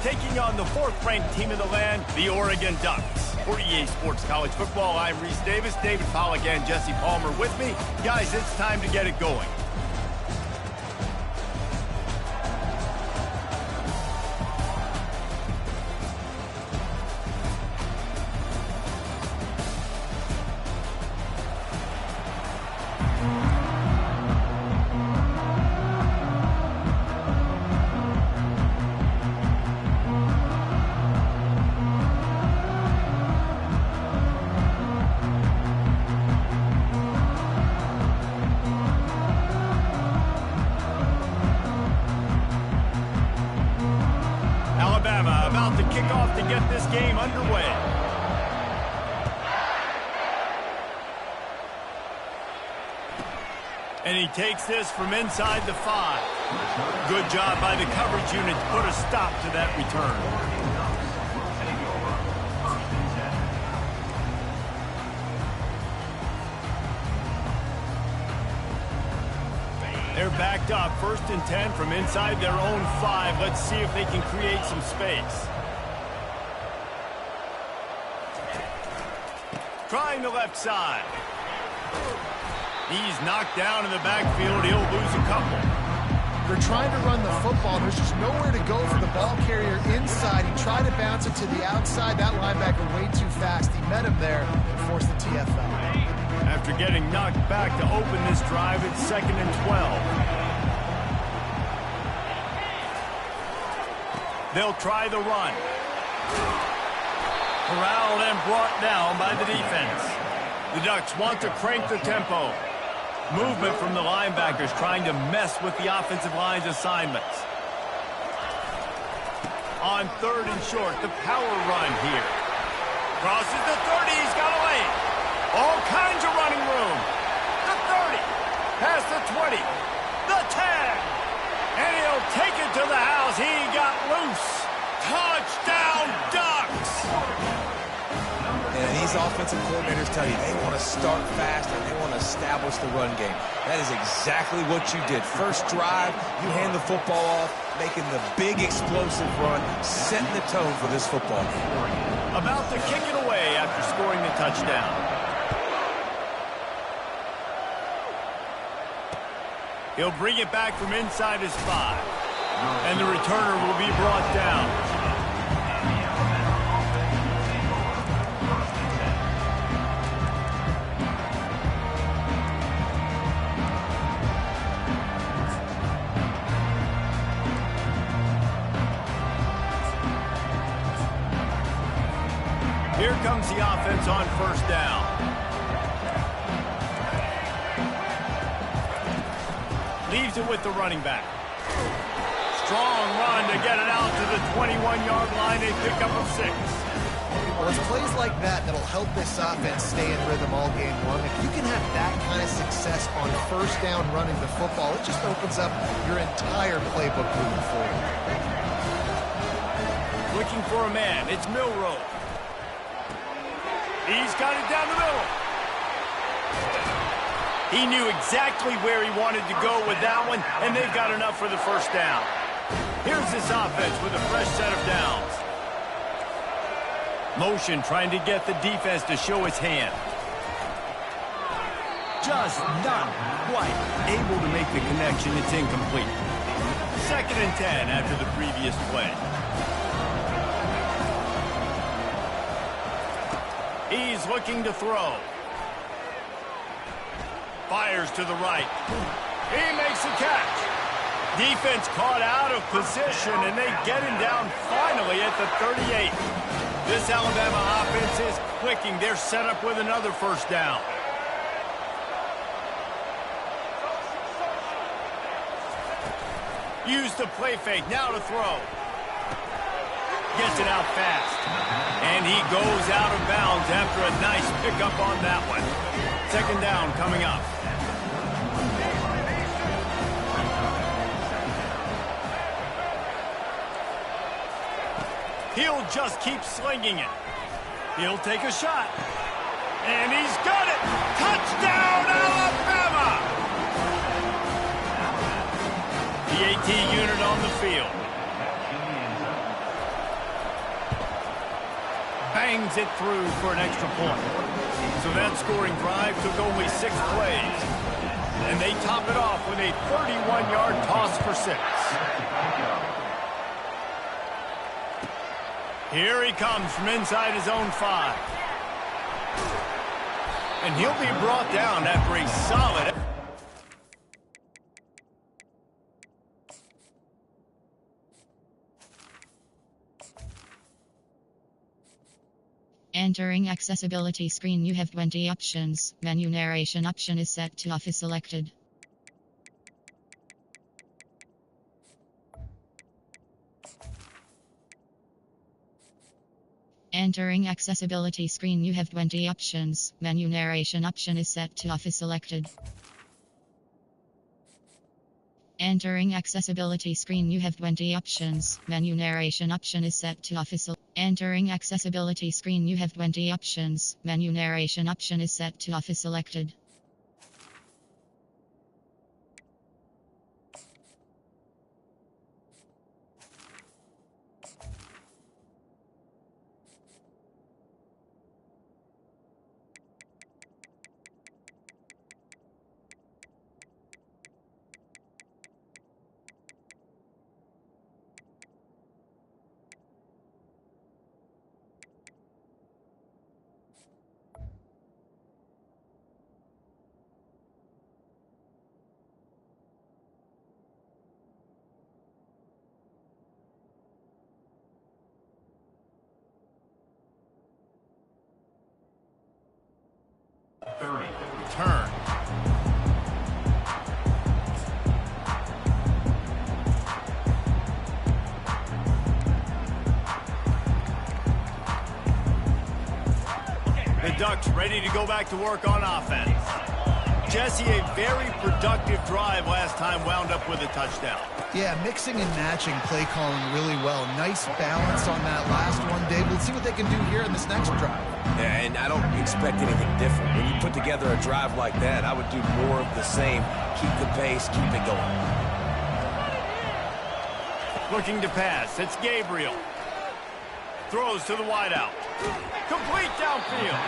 taking on the 4th-ranked team in the land, the Oregon Ducks. For EA Sports College Football, I'm Reese Davis, David Pollack, and Jesse Palmer with me. Guys, it's time to get it going. About to kick off to get this game underway. And he takes this from inside the 5. Good job by the coverage unit to put a stop to that return. They're backed up, 1st and 10 from inside their own 5. Let's see if they can create some space. Trying the left side. He's knocked down in the backfield. He'll lose a couple. They're trying to run the football. There's just nowhere to go for the ball carrier inside. He tried to bounce it to the outside. That linebacker way too fast. He met him there and forced the TFL. After getting knocked back to open this drive, it's 2nd and 12. They'll try the run. Corralled and brought down by the defense. The Ducks want to crank the tempo. Movement from the linebackers trying to mess with the offensive line's assignments. On 3rd and short, the power run here. Crosses the 30, he's got a lane. All kinds of running room. The 30, past the 20, the 10. And he'll take it to the house. He got loose. Touchdown, Ducks! And these offensive coordinators tell you they want to start fast and they want to establish the run game. That is exactly what you did. First drive, you hand the football off, making the big explosive run, setting the tone for this football game. About to kick it away after scoring the touchdown. He'll bring it back from inside his 5. And the returner will be brought down. Here comes the offense on 1st down. Leaves it with the running back. Strong run to get it out to the 21-yard line. They pick up a 6. Well, it's plays like that that'll help this offense stay in rhythm all game long. If you can have that kind of success on 1st down running the football, it just opens up your entire playbook moving forward. Looking for a man. It's Milroe. He's got it down the middle. He knew exactly where he wanted to go with that one, and they've got enough for the 1st down. Here's this offense with a fresh set of downs. Motion trying to get the defense to show his hand. Just not quite able to make the connection. It's incomplete. 2nd and 10 after the previous play. He's looking to throw. Fires to the right. He makes a catch. Defense caught out of position, and they get him down finally at the 38. This Alabama offense is clicking. They're set up with another 1st down. Use the play fake. Now to throw. Gets it out fast. And he goes out of bounds after a nice pickup on that one. 2nd down coming up. He'll just keep slinging it. He'll take a shot. And he's got it. Touchdown, Alabama! The AT unit on the field. bangs it through for an extra point. So that scoring drive took only 6 plays. And they top it off with a 31-yard toss for 6. Here he comes from inside his own 5. And he'll be brought down after a solid... Entering accessibility screen, you have 20 options. Menu narration option is set to off is selected. Entering accessibility screen, you have 20 options. Menu narration option is set to off is selected. Entering accessibility screen, you have 20 options. Menu narration option is set to off is selected. Entering accessibility screen, you have 20 options. Menu narration option is set to off is selected. Turn. The Ducks ready to go back to work on offense. Jesse, a very productive drive last time, wound up with a touchdown. Yeah, mixing and matching play calling really well. Nice balance on that last one, Dave. We'll see what they can do here in this next drive. Yeah, and I don't expect anything different. When you put together a drive like that, I would do more of the same. Keep the pace, keep it going. Looking to pass. It's Gabriel. Throws to the wideout. Complete downfield.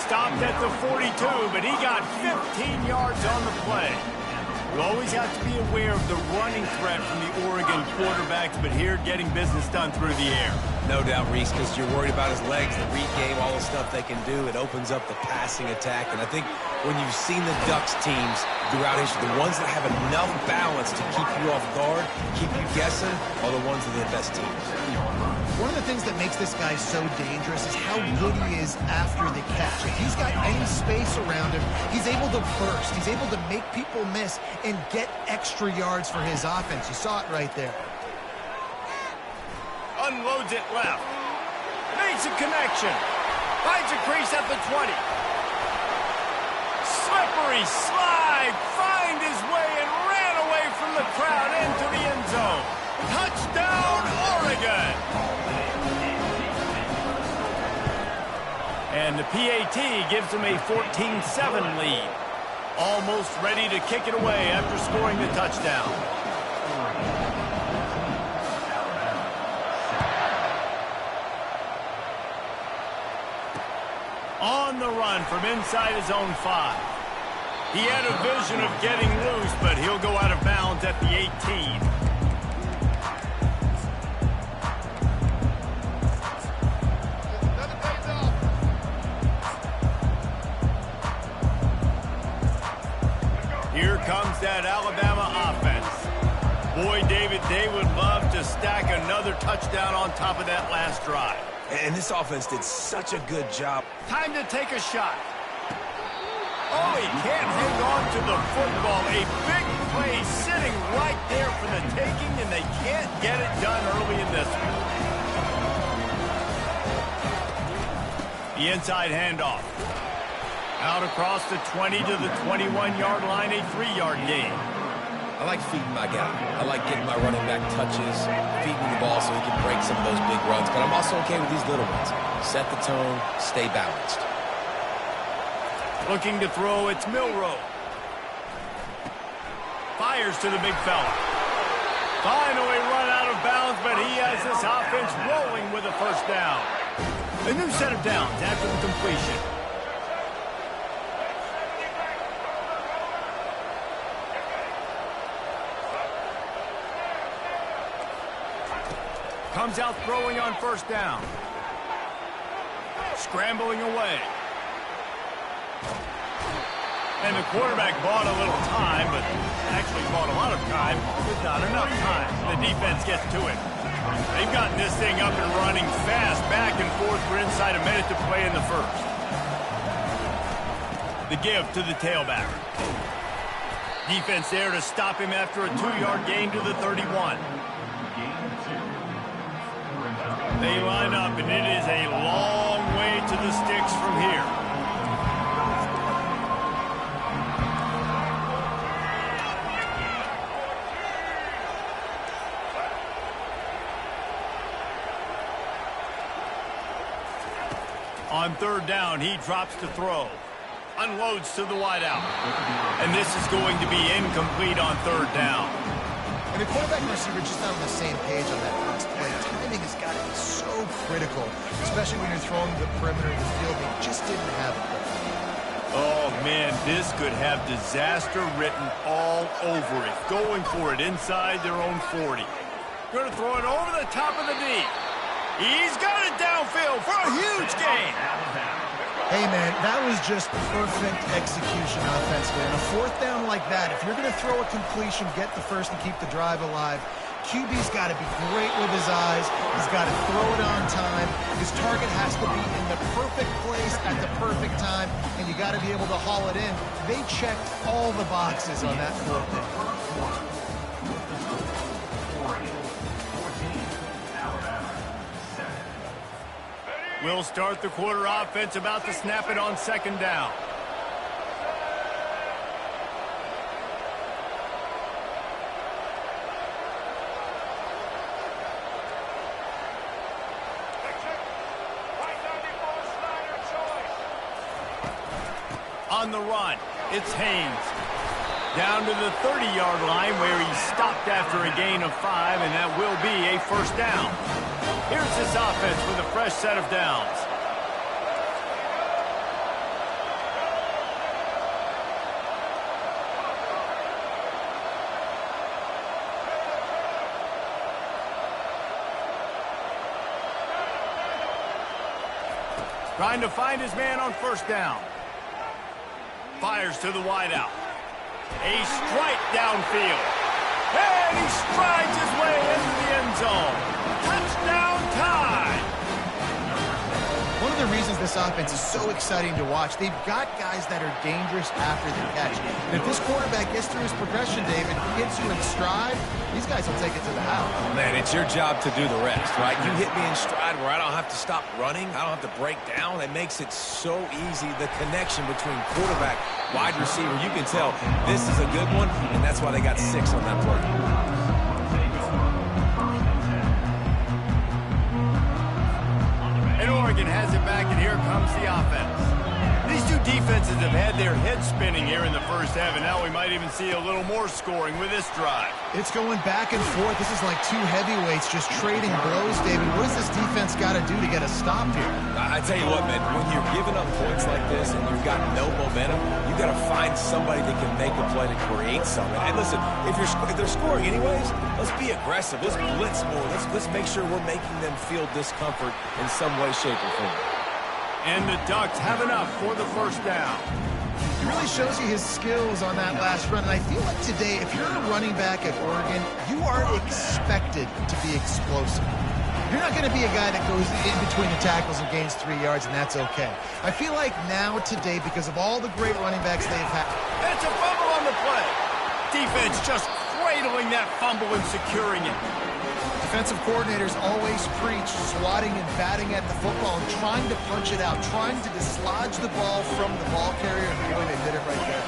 Stopped at the 42, but he got 15 yards on the play. You always have to be aware of the running threat from the Oregon quarterbacks, but here getting business done through the air. No doubt, Reese, because you're worried about his legs, the read game, all the stuff they can do. It opens up the passing attack. And I think when you've seen the Ducks teams throughout history, the ones that have enough balance to keep you off guard, keep you guessing, are the ones that are the best teams. One of the things that makes this guy so dangerous is how good he is after the catch. If he's got any space around him, he's able to burst. He's able to make people miss and get extra yards for his offense. You saw it right there. Unloads it left. Makes a connection. Finds a crease at the 20. Slippery slide. Find his way and ran away from the crowd into the end zone. Touchdown, Oregon. And the PAT gives them a 14-7 lead. Almost ready to kick it away after scoring the touchdown. On the run from inside his own 5. He had a vision of getting loose, but he'll go out of bounds at the 18. Here comes that Alabama offense. Boy, David, they would love to stack another touchdown on top of that last drive. And this offense did such a good job. Time to take a shot. Oh, he can't hang on to the football. A big play sitting right there for the taking, and they can't get it done early in this one. The inside handoff. Out across the 20 to the 21-yard line, a 3-yard gain. I like feeding my guy. I like getting my running back touches, feeding the ball so he can break some of those big runs. But I'm also okay with these little ones. Set the tone, stay balanced. Looking to throw, it's Milroe. Fires to the big fella. Finally run out of bounds, but he has this offense rolling with a first down. A new set of downs after the completion. Comes out throwing on first down. Scrambling away. And the quarterback bought a little time, but actually bought a lot of time, but not enough time. The defense gets to it. They've gotten this thing up and running fast, back and forth. We're inside a minute to play in the first. The give to the tailback. Defense there to stop him after a 2-yard gain to the 31. They line up, and it is a long way to the sticks from here. On third down, he drops to throw. Unloads to the wideout. And this is going to be incomplete on third down. And the quarterback and receiver just not on the same page on that last play. Timing has got to be so critical, especially when you're throwing the perimeter of the field. They just didn't have it. Oh, man, this could have disaster written all over it. Going for it inside their own 40. Going to throw it over the top of the knee. He's got it downfield for a huge gain. Hey, man, that was just perfect execution offensively. On a fourth down like that, if you're going to throw a completion, get the first and keep the drive alive, QB's got to be great with his eyes. He's got to throw it on time. His target has to be in the perfect place at the perfect time, and you got to be able to haul it in. They checked all the boxes on that fourth down. We'll start the quarter offense, about to snap it on second down. On the run, it's Haynes. Down to the 30-yard line where he stopped after a gain of 5, and that will be a first down. Here's this offense with a fresh set of downs. Trying to find his man on first down. Fires to the wideout. A strike downfield. And he strides his way into the end zone. Touchdown time! One of the reasons this offense is so exciting to watch, they've got guys that are dangerous after the catch. And if this quarterback gets through his progression, David, gets you in stride, these guys will take it to the house. Man, it's your job to do the rest, right? You hit me in stride where I don't have to stop running. I don't have to break down. It makes it so easy. The connection between quarterback, wide receiver, you can tell this is a good one, and that's why they got 6 on that play. And Oregon has it back, and here comes the offense. These two defenses have had their heads spinning here in the first half, and now we might even see a little more scoring with this drive. It's going back and forth. This is like two heavyweights just trading blows, David. What does this defense got to do to get a stop here? I tell you what, man, when you're giving up points like this and you've got no momentum, you got to find somebody that can make a play to create something. And listen, if they're scoring anyways, let's be aggressive. Let's blitz more. Let's make sure we're making them feel discomfort in some way, shape, or form. And the Ducks have enough for the first down. He really shows you his skills on that last run. And I feel like today, if you're a running back at Oregon, you are expected to be explosive. You're not going to be a guy that goes in between the tackles and gains 3 yards, and that's okay. I feel like now, today, because of all the great running backs they've had. It's a fumble on the play. Defense just cradling that fumble and securing it. Defensive coordinators always preach swatting and batting at the football and trying to punch it out, trying to dislodge the ball from the ball carrier, and boy, they did it right there.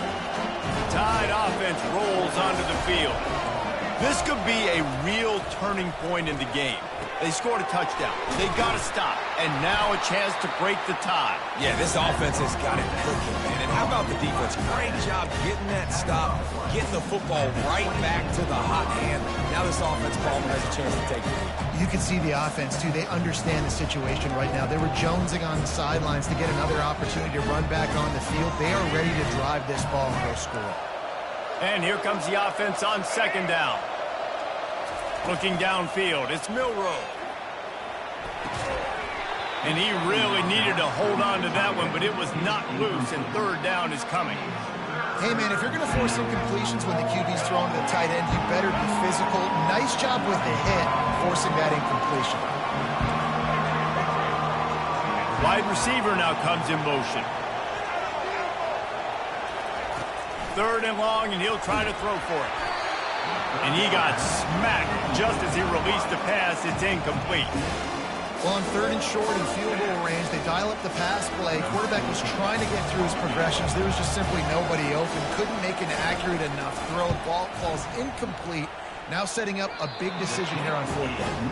Tide offense rolls onto the field. This could be a real turning point in the game. They scored a touchdown. They got to stop. And now a chance to break the tie. Yeah, this offense has got it cooking, man. And how about the defense? Great job getting that stop, getting the football right back to the hot hand. Now this offense, Palmer, has a chance to take it. You can see the offense, too. They understand the situation right now. They were jonesing on the sidelines to get another opportunity to run back on the field. They are ready to drive this ball and go score. And here comes the offense on second down. Looking downfield, it's Milroe. And he really needed to hold on to that one, but it was not loose, and third down is coming. Hey, man, if you're going to force incompletions when the QB's throwing to the tight end, you better be physical. Nice job with the hit, forcing that incompletion. Wide receiver now comes in motion. Third and long, and he'll try to throw for it. And he got smacked just as he released the pass. It's incomplete. Well, on third and short and field goal range, they dial up the pass play. Quarterback was trying to get through his progressions. There was just simply nobody open. Couldn't make an accurate enough throw. Ball falls incomplete. Now setting up a big decision here on fourth down.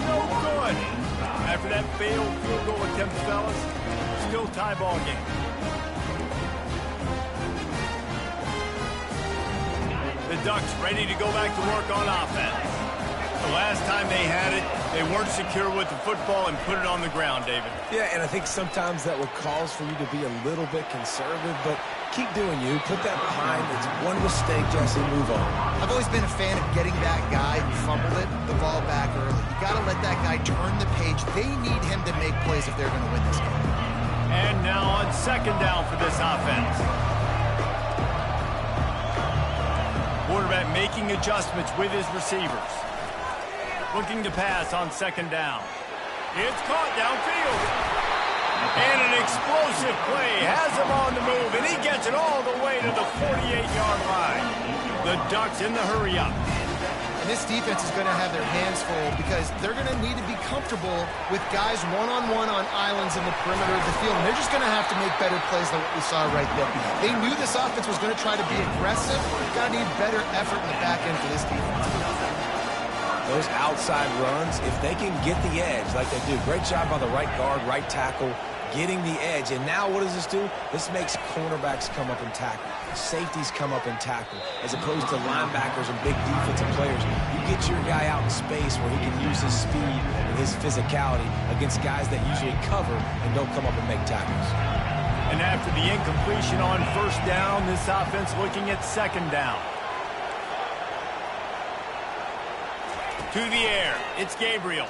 No good. After that failed field goal attempt, fellas, still tie ball game. The Ducks ready to go back to work on offense. The last time they had it, they weren't secure with the football and put it on the ground, David. Yeah, and I think sometimes that will cause for you to be a little bit conservative, but keep doing you. Put that behind. It's one mistake, Jesse, move on. I've always been a fan of getting that guy who fumbled it, the ball back early. You got to let that guy turn the page. They need him to make plays if they're going to win this game. And now on second down for this offense. Quarterback making adjustments with his receivers. Looking to pass on second down. It's caught downfield. And an explosive play has him on the move, and he gets it all the way to the 48-yard line. The Ducks in the hurry-up. And this defense is going to have their hands full because they're going to need to be comfortable with guys one-on-one on islands in the perimeter of the field. And they're just going to have to make better plays than what we saw right there. They knew this offense was going to try to be aggressive. Got to need better effort in the back end for this defense. Those outside runs, if they can get the edge like they do, great job by the right guard, right tackle, getting the edge. And now what does this do? This makes cornerbacks come up and tackle. Safeties come up and tackle, as opposed to linebackers and big defensive players. You get your guy out in space where he can use his speed and his physicality against guys that usually cover and don't come up and make tackles. And after the incompletion on first down, this offense looking at second down. To the air, it's Gabriel.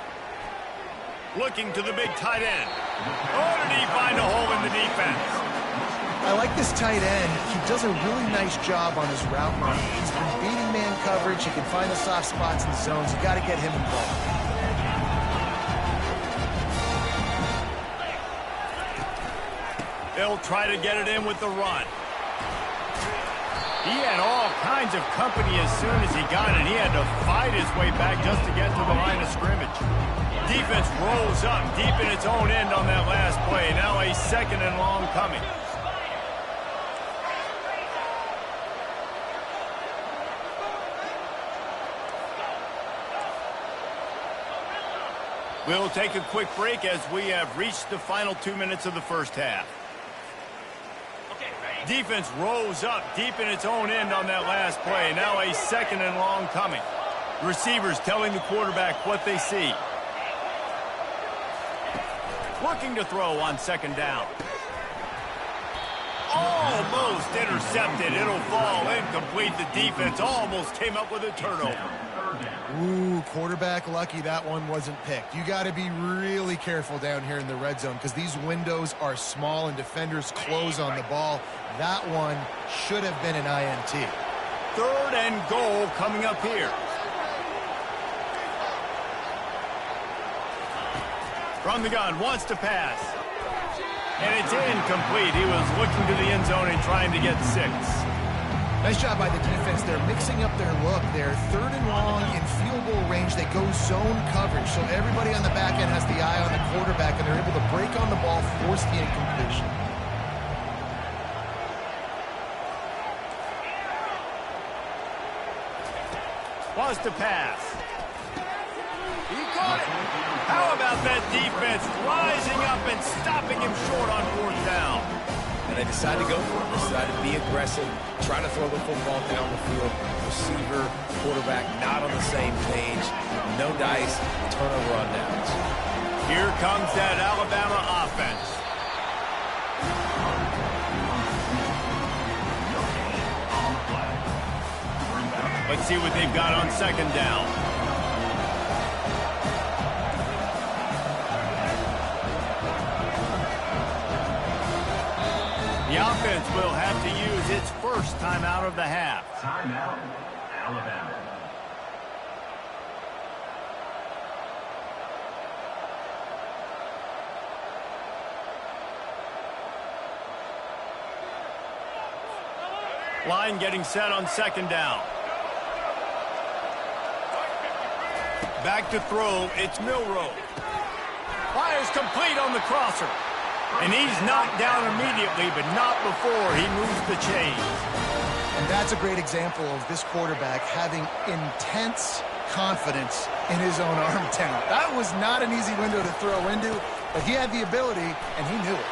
Looking to the big tight end. Oh, did he find a hole in the defense? I like this tight end. He does a really nice job on his route running. He's been beating man coverage. He can find the soft spots in the zones. You got to get him involved. They'll try to get it in with the run. He had all kinds of company as soon as he got it. He had to fight his way back just to get to the line of scrimmage. Defense rolls up deep in its own end on that last play. Now a second and long coming. We'll take a quick break as we have reached the final 2 minutes of the first half. Defense rolls up deep in its own end on that last play. Now a second and long coming. Receivers telling the quarterback what they see. Looking to throw on second down. Almost intercepted. It'll fall incomplete. The defense almost came up with a turnover. Ooh, quarterback lucky that one wasn't picked. You got to be really careful down here in the red zone because these windows are small and defenders close on the ball. That one should have been an INT. Third and goal coming up here. From the gun, wants to pass. And it's incomplete. He was looking to the end zone and trying to get 6. Nice job by the defense. They're mixing up their look there. Third and long in field goal range. They go zone coverage. So everybody on the back end has the eye on the quarterback, and they're able to break on the ball, force the incompletion. Wants to pass. He caught it. How about that defense rising up and stopping him short on fourth down? and they decide to go for it. They decide to be aggressive, try to throw the football down the field. Receiver, quarterback, not on the same page. No dice, turnover on downs. Here comes that Alabama offense. Let's see what they've got on second down. The offense will have to use its first timeout of the half. Timeout, Alabama. Line getting set on second down. Back to throw, it's Milroe. Fires complete on the crosser. And he's knocked down immediately, but not before he moves the chains. And that's a great example of this quarterback having intense confidence in his own arm talent. That was not an easy window to throw into, but he had the ability, and he knew it.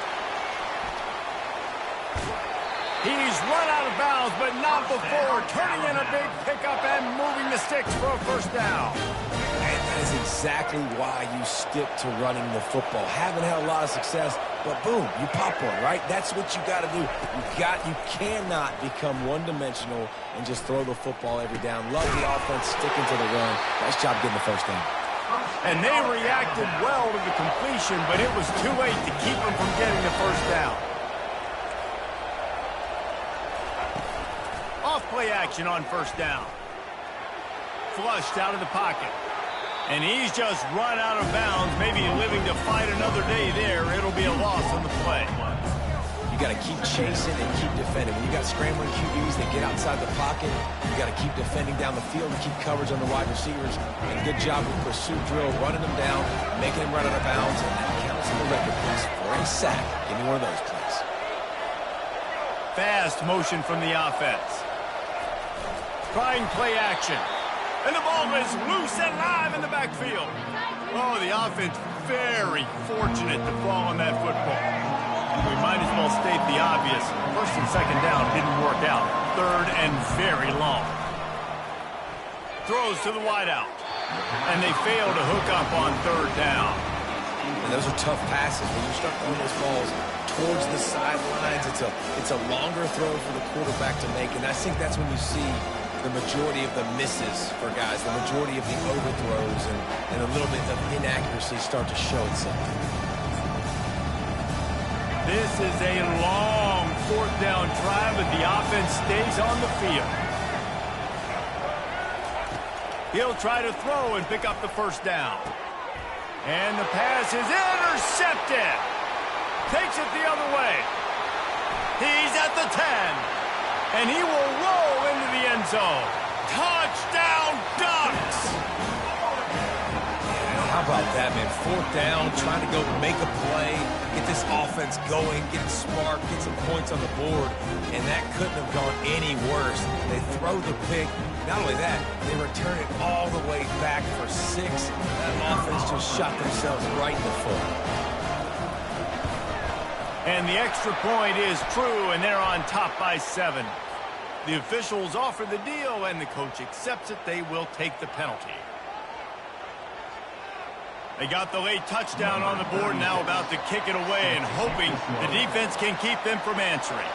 He's run out of bounds, but not before turning in a big pickup and moving the sticks for a first down. And that is exactly why you stick to running the football. Haven't had a lot of success, but boom, you pop one, right? That's what you got to do. You cannot become one-dimensional and just throw the football every down. Love the offense, sticking to the run. Nice job getting the first down. And they reacted well to the completion, but it was too late to keep them from getting the first down. Off-play action on first down. Flushed out of the pocket. And he's just run out of bounds, maybe living to fight another day there. It'll be a loss on the play. You got to keep chasing and keep defending. When you got scrambling QBs that get outside the pocket, you got to keep defending down the field and keep coverage on the wide receivers. And good job with pursuit drill, running them down, making them run out of bounds, and that counts in the record books for a sack. Give me one of those, please. Fast motion from the offense. Trying play action. And the ball is loose and live in the backfield. Oh, the offense very fortunate to fall on that football. We might as well state the obvious. First and second down didn't work out. Third and very long. Throws to the wideout. And they fail to hook up on third down. And those are tough passes. When you start throwing those balls towards the sidelines, it's a longer throw for the quarterback to make. And I think that's when you see the majority of the misses for guys, the majority of the overthrows and a little bit of inaccuracy start to show itself. This is a long fourth down drive, but the offense stays on the field. He'll try to throw and pick up the first down. And the pass is intercepted. Takes it the other way. He's at the 10. And he will roll into the end zone. Touchdown, Ducks! How about that, man? Fourth down, trying to go make a play, get this offense going, get spark, get some points on the board, and that couldn't have gone any worse. They throw the pick. Not only that, they return it all the way back for 6. That offense just shot themselves right in the foot. And the extra point is true, and they're on top by 7. The officials offer the deal, and the coach accepts it. They will take the penalty. They got the late touchdown on the board, now about to kick it away and hoping the defense can keep them from answering.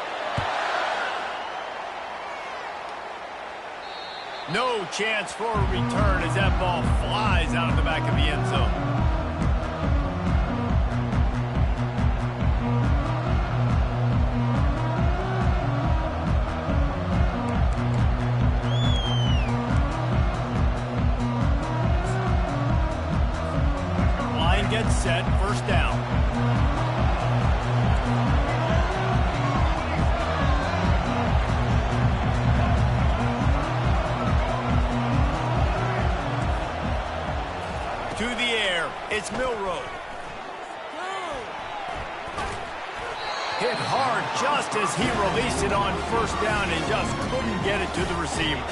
No chance for a return as that ball flies out of the back of the end zone. Gets set, first down. To the air, it's Milroe. Hit hard just as he released it on first down and just couldn't get it to the receiver.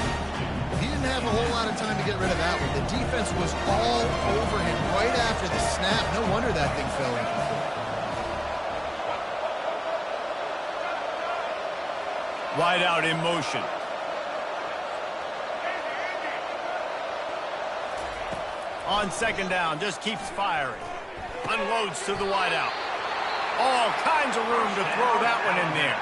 He didn't have a whole lot of time to get rid of that one. The defense was all over him right after the snap. No wonder that thing fell incomplete. Wide out in motion. On second down, just keeps firing. Unloads to the wide out. All kinds of room to throw that one in there.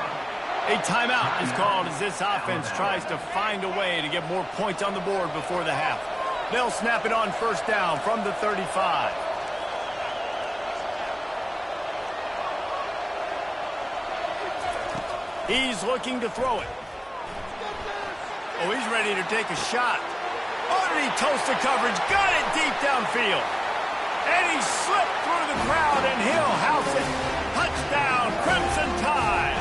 A timeout is called as this offense tries to find a way to get more points on the board before the half. They'll snap it on first down from the 35. He's looking to throw it. Oh, he's ready to take a shot. Underneath toast the coverage, got it deep downfield. And he slipped through the crowd, and he'll house it. Touchdown, Crimson Tide.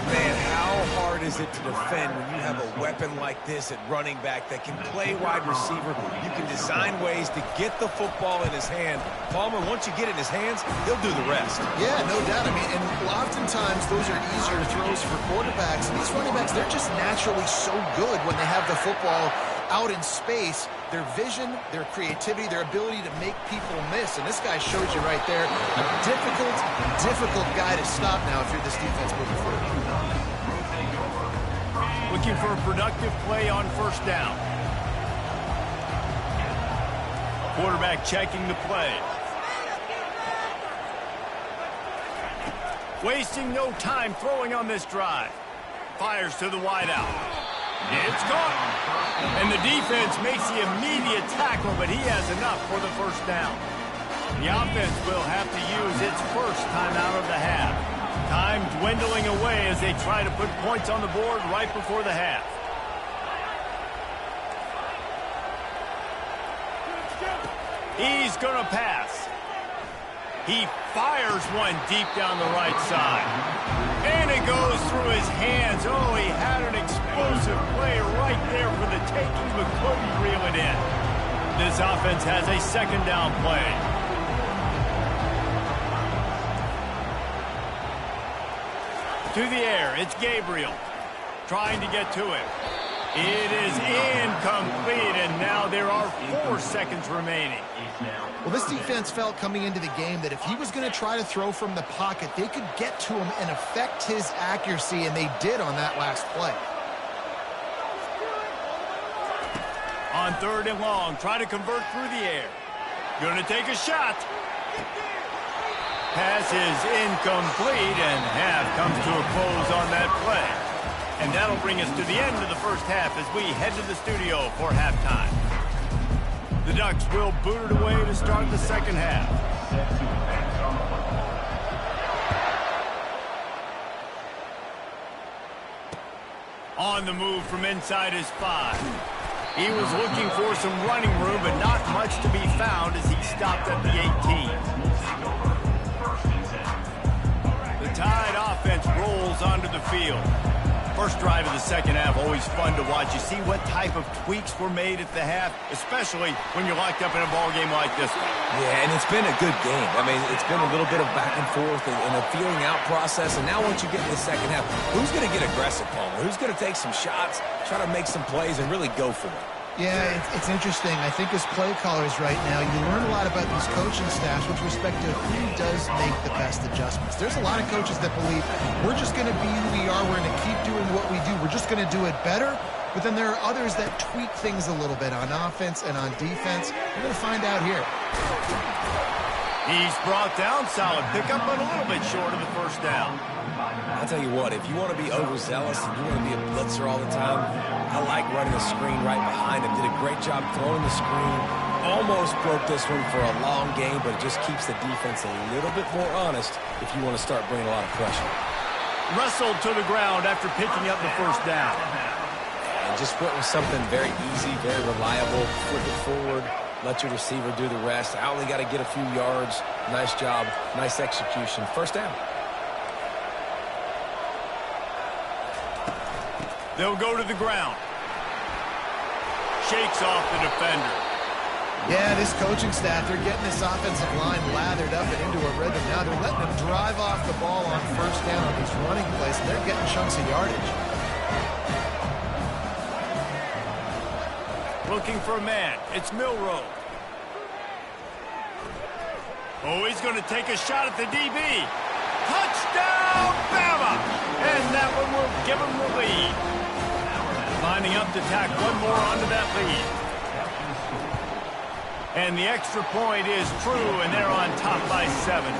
Man, how hard is it to defend when you have a weapon like this at running back that can play wide receiver? You can design ways to get the football in his hand. Palmer, once you get it in his hands, he'll do the rest. Yeah, no doubt. I mean, and oftentimes those are easier throws for quarterbacks. And these running backs, they're just naturally so good when they have the football out in space. Their vision, their creativity, their ability to make people miss. And this guy shows you right there, a difficult guy to stop now if you're this defense moving forward. Looking for a productive play on first down. Quarterback checking the play. Wasting no time throwing on this drive. Fires to the wideout. It's caught. And the defense makes the immediate tackle, but he has enough for the first down. The offense will have to use its first timeout of the half. Time dwindling away as they try to put points on the board right before the half. He's going to pass. He fires one deep down the right side. And it goes through his hands. Oh, he had an explosive play right there for the taking, but couldn't reel it in. This offense has a second down play. To the air, it's Gabriel. Trying to get to it. It is incomplete, and now there are 4 seconds remaining. Well, this defense felt coming into the game that if he was going to try to throw from the pocket, they could get to him and affect his accuracy, and they did on that last play. On third and long, try to convert through the air. Going to take a shot. Pass is incomplete, and half comes to a close on that play. And that'll bring us to the end of the first half as we head to the studio for halftime. The Ducks will boot it away to start the second half. On the move from inside his 5. He was looking for some running room, but not much to be found as he stopped at the 18. The Tide offense rolls onto the field. First drive of the second half, always fun to watch. You see what type of tweaks were made at the half, especially when you're locked up in a ball game like this one. Yeah, and it's been a good game. I mean, it's been a little bit of back and forth and a feeling out process. And now once you get in the second half, who's going to get aggressive, Palmer? Who's going to take some shots, try to make some plays, and really go for it? Yeah, it's interesting. I think as play callers right now, you learn a lot about these coaching staffs with respect to who does make the best adjustments. There's a lot of coaches that believe we're just going to be who we are. We're going to keep doing what we do. We're just going to do it better. But then there are others that tweak things a little bit on offense and on defense. We're going to find out here. He's brought down, solid pickup, but a little bit short of the first down. I'll tell you what, if you want to be overzealous and you want to be a blitzer all the time, I like running a screen right behind him. Did a great job throwing the screen. Almost broke this one for a long game, but it just keeps the defense a little bit more honest if you want to start bringing a lot of pressure. Wrestled to the ground after picking up the first down. And just went with something very easy, very reliable. Flip it forward, let your receiver do the rest. I only got to get a few yards. Nice job, nice execution. First down. They'll go to the ground. Shakes off the defender. Yeah, this coaching staff, they're getting this offensive line lathered up and into a rhythm. Now they're letting them drive off the ball on first down on these running plays, and they're getting chunks of yardage. Looking for a man. It's Milroe. Oh, he's going to take a shot at the DB. Touchdown, Bama! up, and that one will give them the lead. Lining up to tack one more onto that lead. And the extra point is true, and they're on top by 7.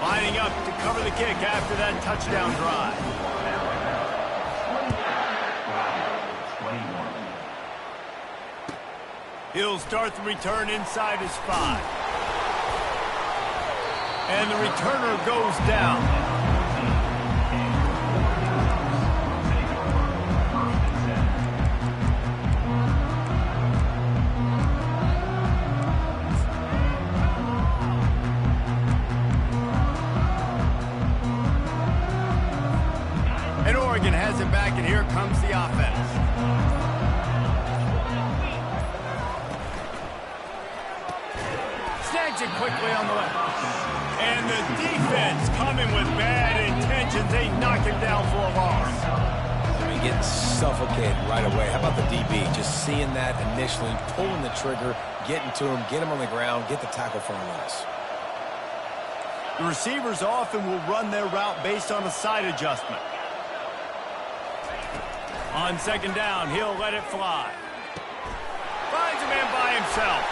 Lining up to cover the kick after that touchdown drive. He'll start the return inside his 5. And the returner goes down. And Oregon has it back, and here comes the offense. Snags it quickly on the left. And the defense coming with bad intentions. They knock him down for a loss. I mean, getting suffocated right away. How about the DB? Just seeing that initially, pulling the trigger, getting to him, get him on the ground, get the tackle for a loss. The receivers often will run their route based on a side adjustment. On second down, he'll let it fly. Finds a man by himself.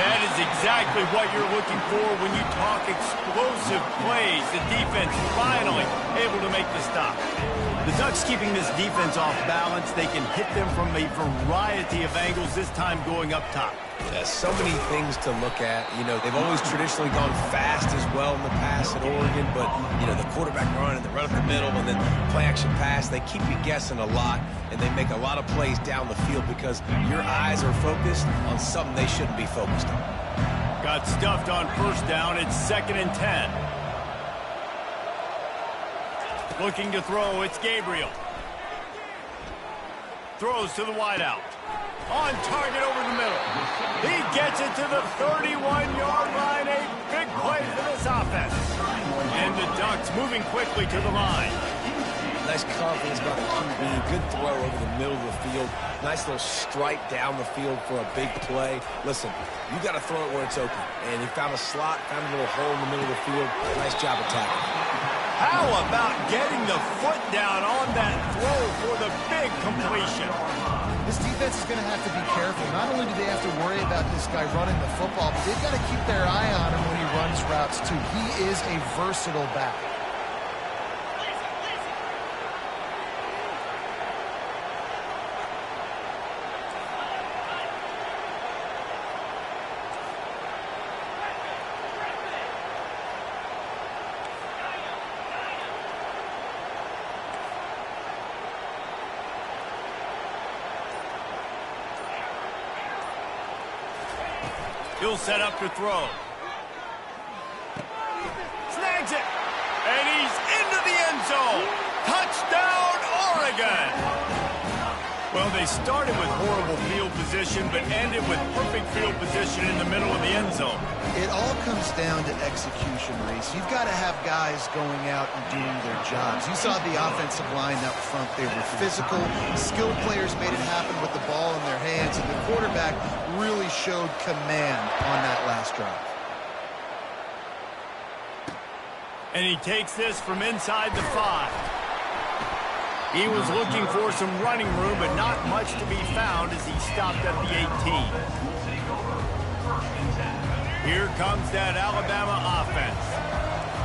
That is exactly what you're looking for when you talk explosive plays. The defense finally able to make the stop. The Ducks keeping this defense off balance. They can hit them from a variety of angles, this time going up top. Yeah, so many things to look at. You know, they've always traditionally gone fast as well in the past at Oregon, but, you know, the quarterback run and the run up the middle and then play action pass, they keep you guessing a lot, and they make a lot of plays down the field because your eyes are focused on something they shouldn't be focused on. Got stuffed on first down. It's 2nd and 10. Looking to throw, it's Gabriel. Throws to the wideout. On target over the middle. He gets it to the 31-yard line. A big play for this offense. And the Ducks moving quickly to the line. Nice confidence by the QB. Good throw over the middle of the field. Nice little strike down the field for a big play. Listen, you got to throw it where it's open. And he found a slot, found a little hole in the middle of the field. Nice job attacking. How about getting the foot down on that throw for the big completion? This defense is going to have to be careful. Not only do they have to worry about this guy running the football, but they've got to keep their eye on him when he runs routes, too. He is a versatile back. He'll set up to throw. Snags it. And he's into the end zone. Touchdown, Oregon. Well, they started with horrible field position, but ended with perfect field position in the middle of the end zone. It all comes down to execution, Reese. You've got to have guys going out and doing their jobs. You saw the offensive line up front. They were physical. Skilled players made it happen with the ball in their hands, and the quarterback really showed command on that last drive. And he takes this from inside the 5. He was looking for some running room, but not much to be found as he stopped at the 18. Here comes that Alabama offense.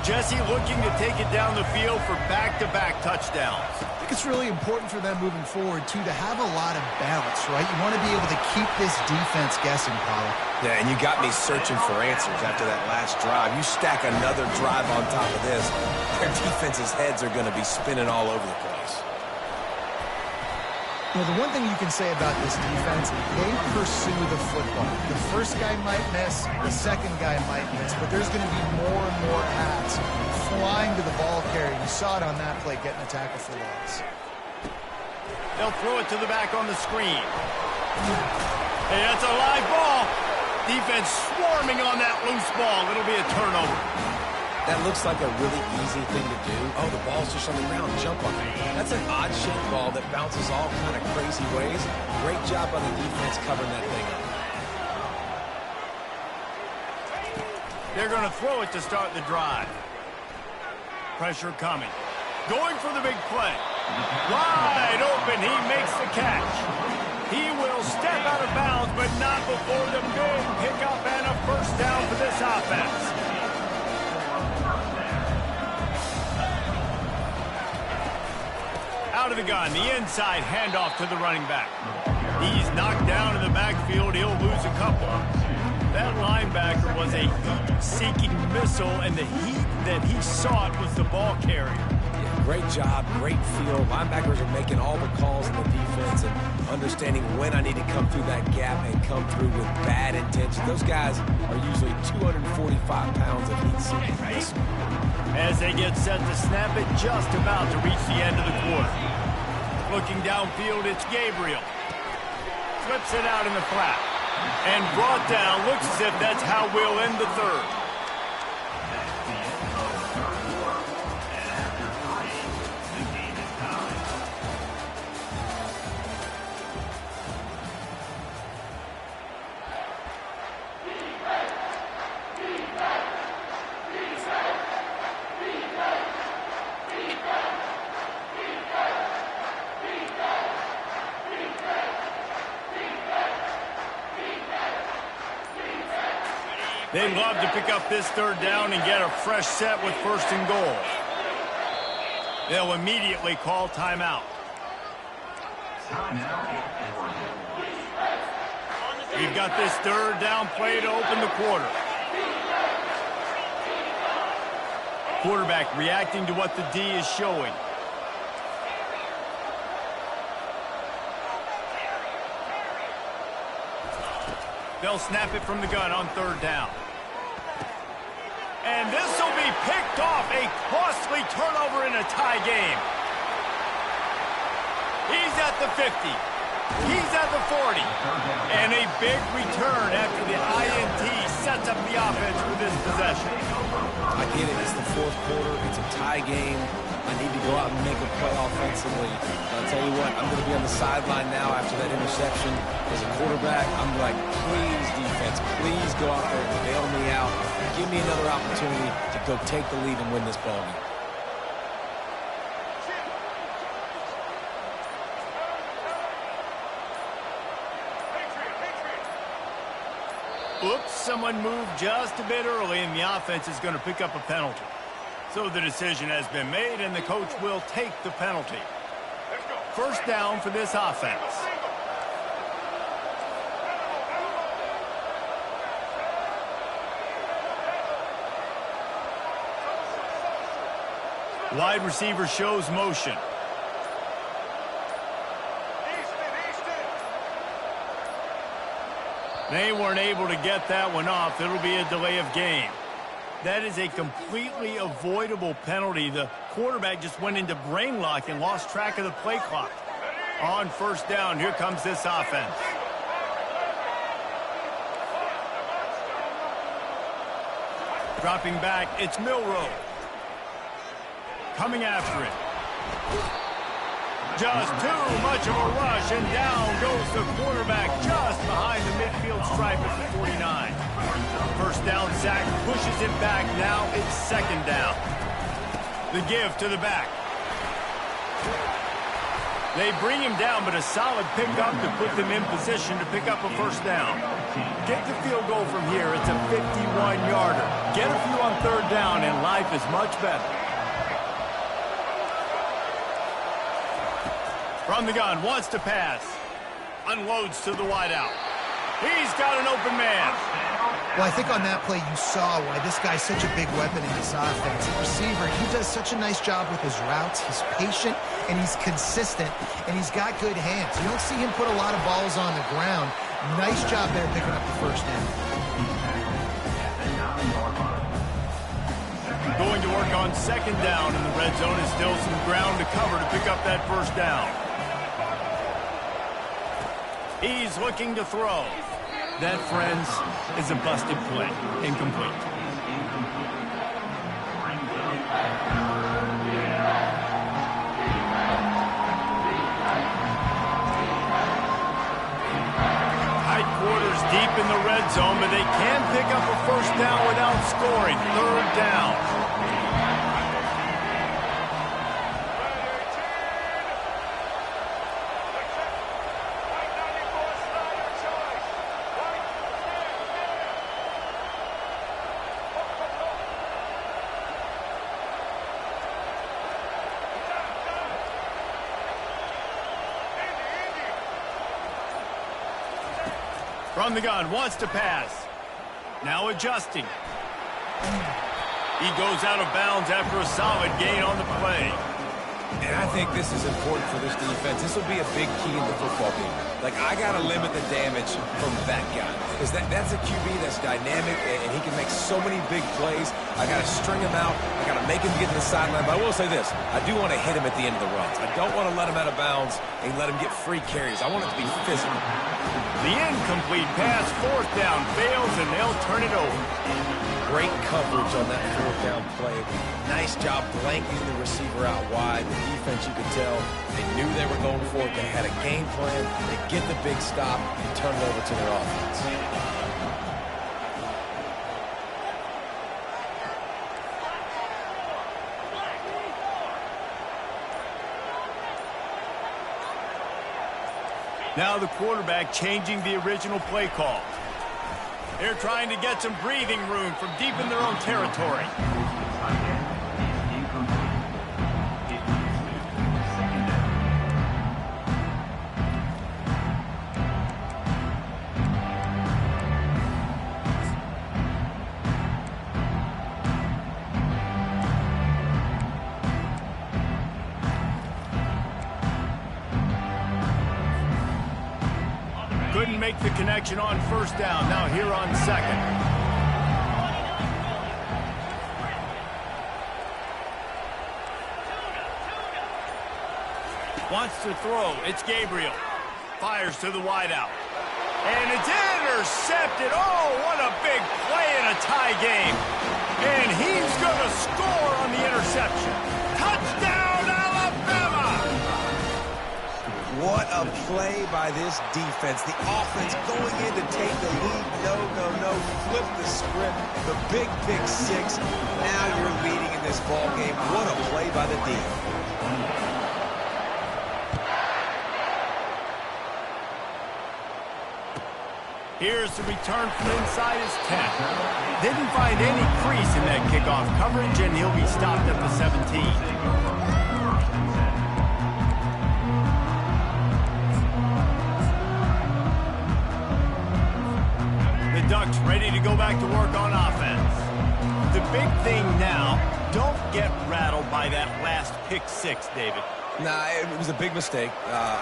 Jesse looking to take it down the field for back-to-back touchdowns. I think it's really important for them moving forward, too, to have a lot of balance, right? You want to be able to keep this defense guessing, Paul. Yeah, and you got me searching for answers after that last drive. You stack another drive on top of this, their defense's heads are going to be spinning all over the place. You know, the one thing you can say about this defense, they pursue the football. The first guy might miss, the second guy might miss, but there's going to be more and more hats flying to the ball carrier. You saw it on that play, getting a tackle for loss. They'll throw it to the back on the screen. Hey, that's a live ball. Defense swarming on that loose ball. It'll be a turnover. That looks like a really easy thing to do. Oh, the ball's just on the ground. Jump on it. That's an odd-shaped ball that bounces all kind of crazy ways. Great job by the defense covering that thing up. They're going to throw it to start the drive. Pressure coming. Going for the big play. Wide open, he makes the catch. He will step out of bounds, but not before the big pickup and a first down for this offense. Out of the gun, the inside handoff to the running back. He's knocked down in the backfield. He'll lose a couple. That linebacker was a heat-seeking missile, and the heat that he sought was the ball carrier. Yeah, great job, great feel. Linebackers are making all the calls in the defense and understanding when I need to come through that gap and come through with bad intention. Those guys are usually 245 pounds of heat-seeking missile. As they get set to snap it, just about to reach the end of the quarter. Looking downfield, it's Gabriel. Flips it out in the flat. And brought down. Looks as if that's how we'll end the third. They'd love to pick up this third down and get a fresh set with first and goal. They'll immediately call timeout. We've got this third down play to open the quarter. Quarterback reacting to what the D is showing. They'll snap it from the gun on third down. And this will be picked off. A costly turnover in a tie game. He's at the 50. He's at the 40. And a big return after the INT sets up the offense for this possession. I get it. It's the fourth quarter. It's a tie game. I need to go out and make a play offensively. But I'll tell you what, I'm going to be on the sideline now after that interception. As a quarterback, I'm like, please, defense, please go out there and bail me out. Give me another opportunity to go take the lead and win this ball game. Oops, someone moved just a bit early, and the offense is going to pick up a penalty. So the decision has been made, and the coach will take the penalty. First down for this offense. Wide receiver shows motion. They weren't able to get that one off. It'll be a delay of game. That is a completely avoidable penalty. The quarterback just went into brain lock and lost track of the play clock. On first down, here comes this offense. Dropping back, it's Milroe. Coming after it. Just too much of a rush, and down goes the quarterback just behind the midfield stripe at the 49. First down sack, pushes it back. Now it's second down. The give to the back. They bring him down, but a solid pickup to put them in position to pick up a first down. Get the field goal from here. It's a 51-yarder. Get a few on third down, and life is much better. From the gun, wants to pass. Unloads to the wideout. He's got an open man. Well, I think on that play you saw why this guy's such a big weapon in this offense. The receiver, he does such a nice job with his routes. He's patient, and he's consistent, and he's got good hands. You don't see him put a lot of balls on the ground. Nice job there picking up the first down. Going to work on second down, and the red zone is still some ground to cover to pick up that first down. He's looking to throw. That, friends, is a busted play. Incomplete. Tight quarters deep in the red zone, but they can pick up a first down without scoring. Third down. From the gun, wants to pass. Now adjusting. He goes out of bounds after a solid gain on the play. And I think this is important for this defense. This will be a big key in the football game. Like, I got to limit the damage from that guy. Because that's a QB that's dynamic, and he can make so many big plays. I got to string him out. I got to make him get to the sideline. But I will say this. I do want to hit him at the end of the runs. I don't want to let him out of bounds and let him get free carries. I want it to be physical. The incomplete pass, fourth down, fails, and they'll turn it over. Great coverage on that fourth down play. Nice job blanking the receiver out wide. The defense, you could tell, they knew they were going for it. They had a game plan. They get the big stop and turn it over to their offense. Now the quarterback changing the original play call. They're trying to get some breathing room from deep in their own territory. Couldn't make the connection on first down. Now here on second. Wants to throw. It's Gabriel. Fires to the wideout. And it's intercepted. Oh, what a big play in a tie game. And he's going to score on the interception. Touchdown, Alabama! What a play by this defense. The offense going in to take the lead. No. Flip the script. The big pick six. Now you're leading in this ball game. What a play by the D. Here's the return from inside his 10. Didn't find any crease in that kickoff coverage, and he'll be stopped at the 17. The Ducks ready to go back to work on offense. The big thing now, don't get rattled by that last pick six, David. Nah, it was a big mistake.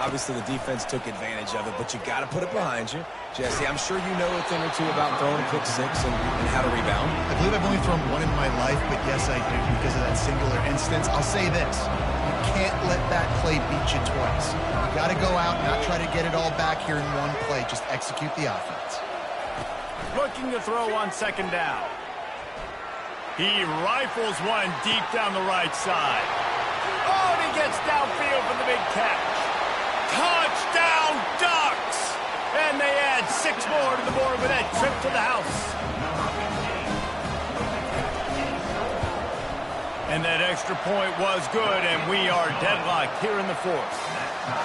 Obviously, the defense took advantage of it, but you got to put it behind you. Jesse, I'm sure you know a thing or two about throwing a pick six and how to rebound. I believe I've only thrown one in my life, but yes, I do because of that singular instance. I'll say this. You can't let that play beat you twice. You got to go out and not try to get it all back here in one play. Just execute the offense. Looking to throw on second down. He rifles one deep down the right side. Oh, and he gets downfield for the big catch. Touchdown, Ducks! And they add 6 more to the board with that trip to the house. And that extra point was good, and we are deadlocked here in the fourth.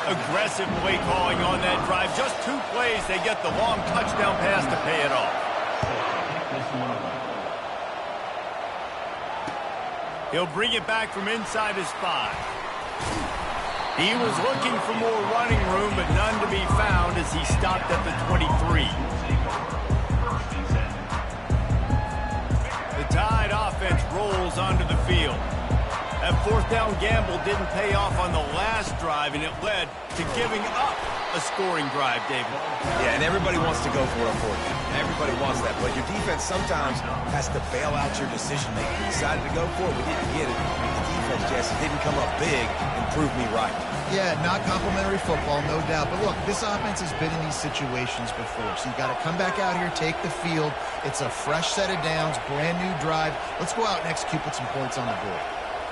Aggressive play calling on that drive. Just 2 plays, they get the long touchdown pass to pay it off. He'll bring it back from inside his 5. He was looking for more running room, but none to be found as he stopped at the 23. The Tide offense rolls onto the field. That fourth down gamble didn't pay off on the last drive, and it led to giving up a scoring drive, David. Yeah, and everybody wants to go for it on fourth down. Everybody wants that, but your defense sometimes has to bail out your decision-making. You decided to go for it, we didn't get it. The defense, Jesse, didn't come up big and prove me right. Yeah, not complimentary football, no doubt. But look, this offense has been in these situations before, so you got to come back out here, take the field. It's a fresh set of downs, brand new drive. Let's go out and execute, put some points on the board.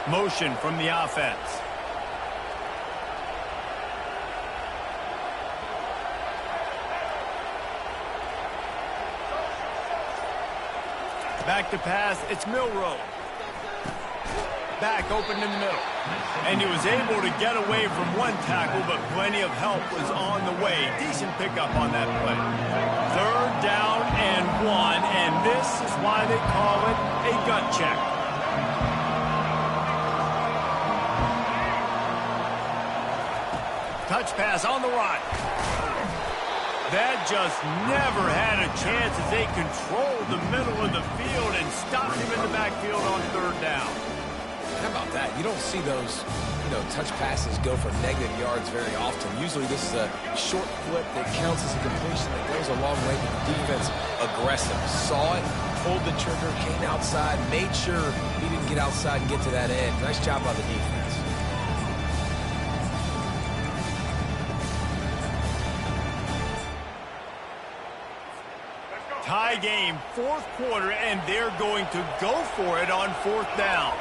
Motion from the offense. Back to pass, it's Milroe. Back open in the middle. And he was able to get away from one tackle, but plenty of help was on the way. Decent pickup on that play. 3rd down and 1, and this is why they call it a gut check. Touch pass on the run. That just never had a chance as they controlled the middle of the field and stopped him in the backfield on third down. How about that? You don't see those, touch passes go for negative yards very often. Usually this is a short flip that counts as a completion that goes a long way to the defense. Aggressive. Saw it, pulled the trigger, came outside, made sure he didn't get outside and get to that edge. Nice job by the defense. Tie game, fourth quarter, and they're going to go for it on fourth down.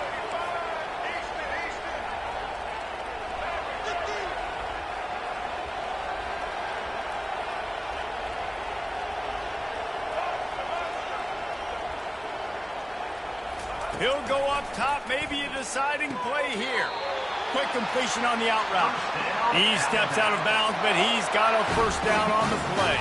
He'll go up top, maybe a deciding play here. Quick completion on the out route. He steps out of bounds, but he's got a first down on the play.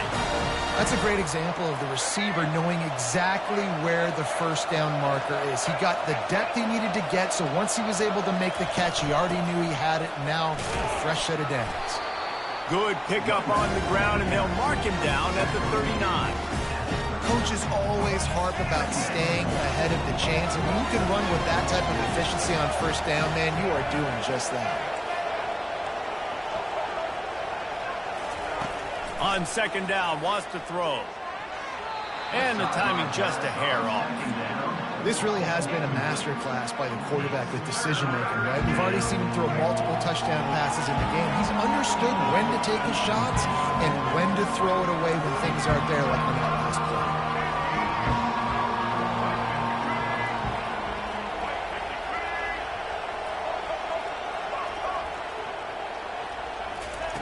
That's a great example of the receiver knowing exactly where the first down marker is. He got the depth he needed to get, so once he was able to make the catch, he already knew he had it. Now, a fresh set of downs. Good pickup on the ground, and they'll mark him down at the 39. Coaches always harp about staying ahead of the chains, and when you can run with that type of efficiency on first down, man, you are doing just that. On second down, wants to throw. And the timing just a hair off. This really has been a masterclass by the quarterback with decision-making, right? We've already seen him throw multiple touchdown passes in the game. He's understood when to take his shots and when to throw it away when things aren't there, like on that last play.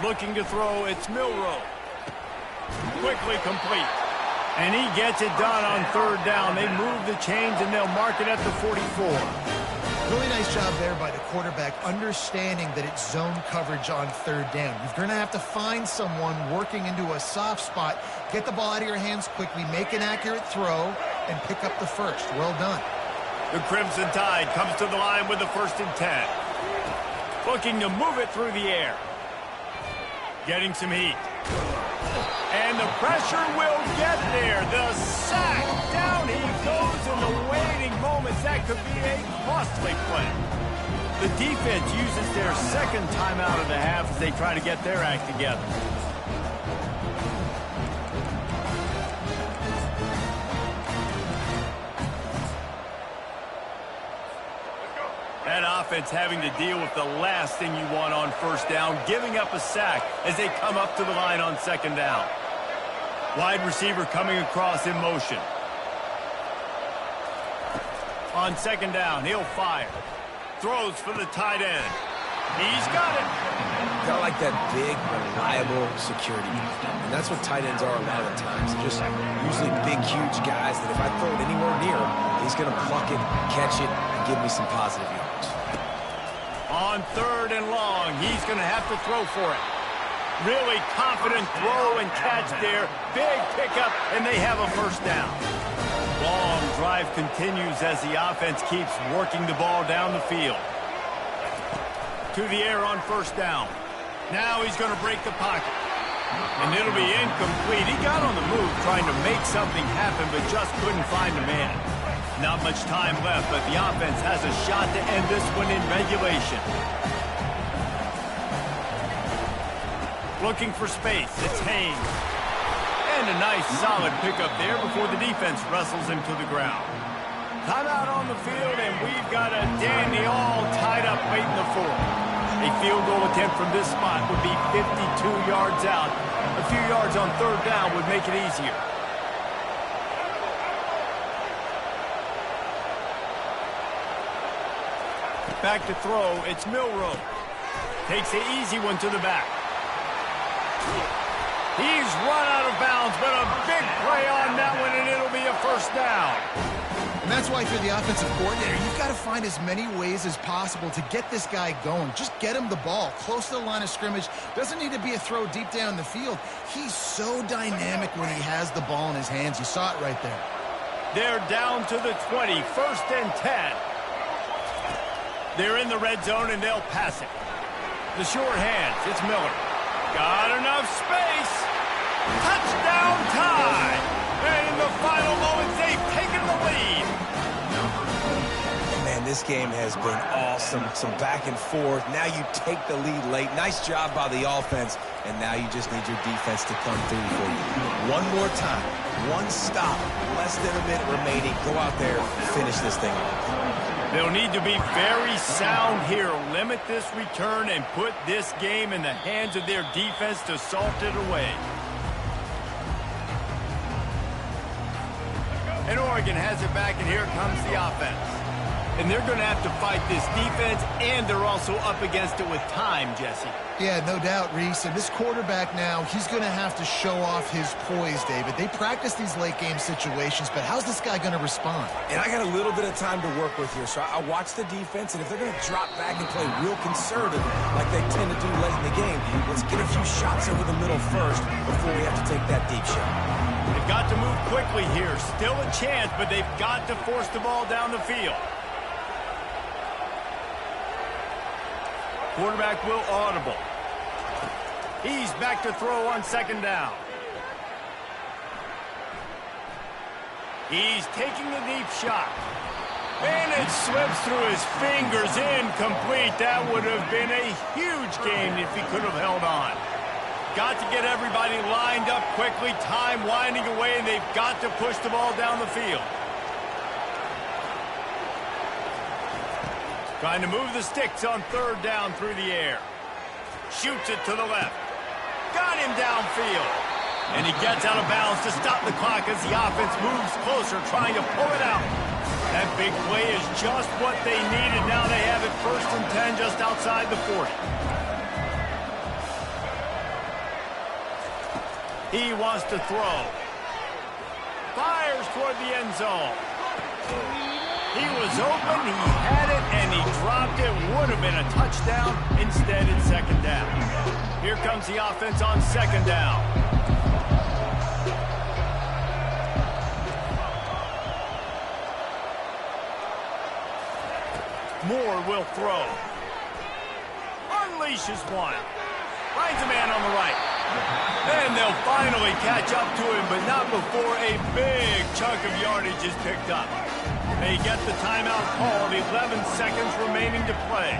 Looking to throw, it's Milroe. Quickly complete. And he gets it done on third down. They move the chains, and they'll mark it at the 44. Really nice job there by the quarterback, understanding that it's zone coverage on third down. You're going to have to find someone working into a soft spot, get the ball out of your hands quickly, make an accurate throw, and pick up the first. Well done. The Crimson Tide comes to the line with the 1st and 10. Looking to move it through the air. Getting some heat. And the pressure will get there. The sack. Down he goes in the waiting moments. That could be a costly play. The defense uses their second timeout of the half as they try to get their act together. That offense having to deal with the last thing you want on first down, giving up a sack as they come up to the line on second down. Wide receiver coming across in motion. On second down, he'll fire. Throws for the tight end. He's got it. Got like that big, reliable security. And that's what tight ends are a lot of the times. They're just usually big, huge guys that if I throw it anywhere near him, he's going to pluck it, catch it, and give me some positive yards. On third and long, he's going to have to throw for it. Really confident throw and catch there. Big pickup, and they have a first down. Long drive continues as the offense keeps working the ball down the field. To the air on first down. Now he's going to break the pocket. And it'll be incomplete. He got on the move trying to make something happen, but just couldn't find a man. Not much time left, but the offense has a shot to end this one in regulation. Looking for space. It's Haynes. And a nice solid pickup there before the defense wrestles him to the ground. Timeout on the field, and we've got a dandy all tied up late in the fourth. A field goal attempt from this spot would be 52 yards out. A few yards on third down would make it easier. Back to throw, it's Milroe. Takes the easy one to the back. He's run out of bounds, but a big play on that one, and it'll be a first down. And that's why if you're the offensive coordinator, you've got to find as many ways as possible to get this guy going. Just get him the ball close to the line of scrimmage. Doesn't need to be a throw deep down the field. He's so dynamic when he has the ball in his hands. You saw it right there. They're down to the 20, 1st and 10. They're in the red zone, and they'll pass it. The short hands, it's Miller. Got enough space. Touchdown tie! And in the final moments, they've taken the lead. Man, this game has been awesome. Some back and forth. Now you take the lead late. Nice job by the offense. And now you just need your defense to come through for you. One more time. One stop. Less than a minute remaining. Go out there, finish this thing off. They'll need to be very sound here. Limit this return and put this game in the hands of their defense to salt it away. And Oregon has it back, and here comes the offense. And they're going to have to fight this defense, and they're also up against it with time, Jesse. Yeah, no doubt, Reese. And this quarterback now, he's going to have to show off his poise, David. They practice these late-game situations, but how's this guy going to respond? And I got a little bit of time to work with here, so I watch the defense, and if they're going to drop back and play real conservative like they tend to do late in the game, let's get a few shots over the middle first before we have to take that deep shot. They've got to move quickly here. Still a chance, but they've got to force the ball down the field. Quarterback will audible. He's back to throw on second down. He's taking the deep shot. And it slips through his fingers, incomplete. That would have been a huge gain if he could have held on. Got to get everybody lined up quickly. Time winding away, and they've got to push the ball down the field. Trying to move the sticks on third down through the air. Shoots it to the left. Got him downfield. And he gets out of bounds to stop the clock as the offense moves closer, trying to pull it out. That big play is just what they needed. Now they have it 1st and 10 just outside the 40. He wants to throw. Fires toward the end zone. He was open, he had it, and he dropped it. Would have been a touchdown. Instead, it's second down. Here comes the offense on second down. Moore will throw. Unleashes one. Finds a man on the right. And they'll finally catch up to him, but not before a big chunk of yardage is picked up. They get the timeout called, 11 seconds remaining to play.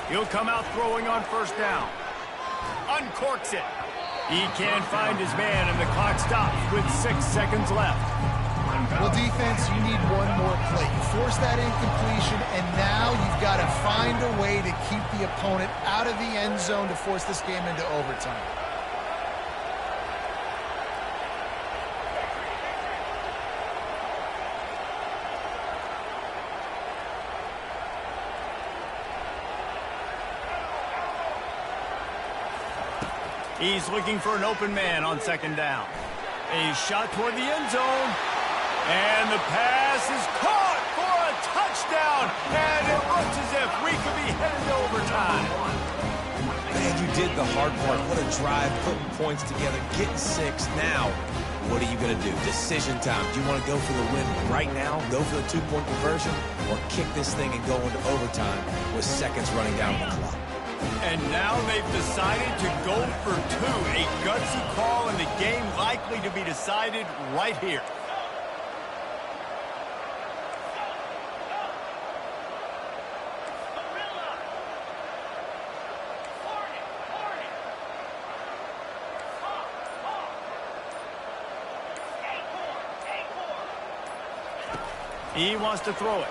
He'll come out throwing on first down. Uncorks it. He can't find his man, and the clock stops with 6 seconds left. Well, defense, you need one more play. You force that incompletion, and now you've got to find a way to keep the opponent out of the end zone to force this game into overtime. He's looking for an open man on second down. A shot toward the end zone. And the pass is caught for a touchdown. And it looks as if we could be headed to overtime. Man, you did the hard part. What a drive, putting points together, getting 6. Now, what are you going to do? Decision time. Do you want to go for the win right now, go for the 2-point conversion, or kick this thing and go into overtime with seconds running down the clock? And now they've decided to go for 2. A gutsy call, and the game likely to be decided right here. He wants to throw it.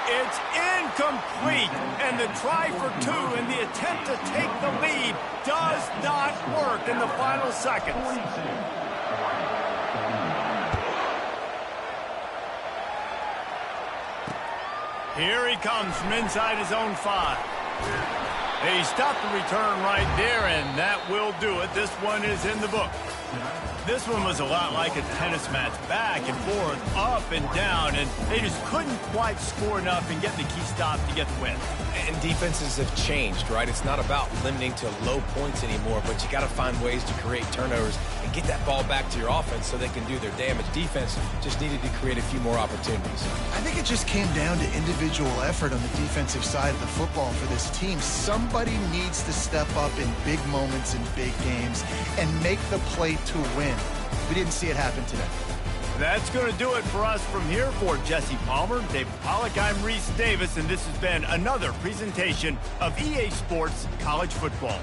It's incomplete, and the try for 2 and the attempt to take the lead does not work in the final seconds. Here he comes from inside his own 5. He stopped the return right there, and that will do it. This one is in the book. This one was a lot like a tennis match, back and forth, up and down, and they just couldn't quite score enough and get the key stop to get the win. And defenses have changed, right? It's not about limiting to low points anymore, but you got to find ways to create turnovers and get that ball back to your offense so they can do their damage. Defense just needed to create a few more opportunities. I think it just came down to individual effort on the defensive side of the football for this team. Somebody needs to step up in big moments in big games and make the play to win. We didn't see it happen today. That's going to do it for us from here. For Jesse Palmer, David Pollack, I'm Reese Davis, and this has been another presentation of EA Sports College Football.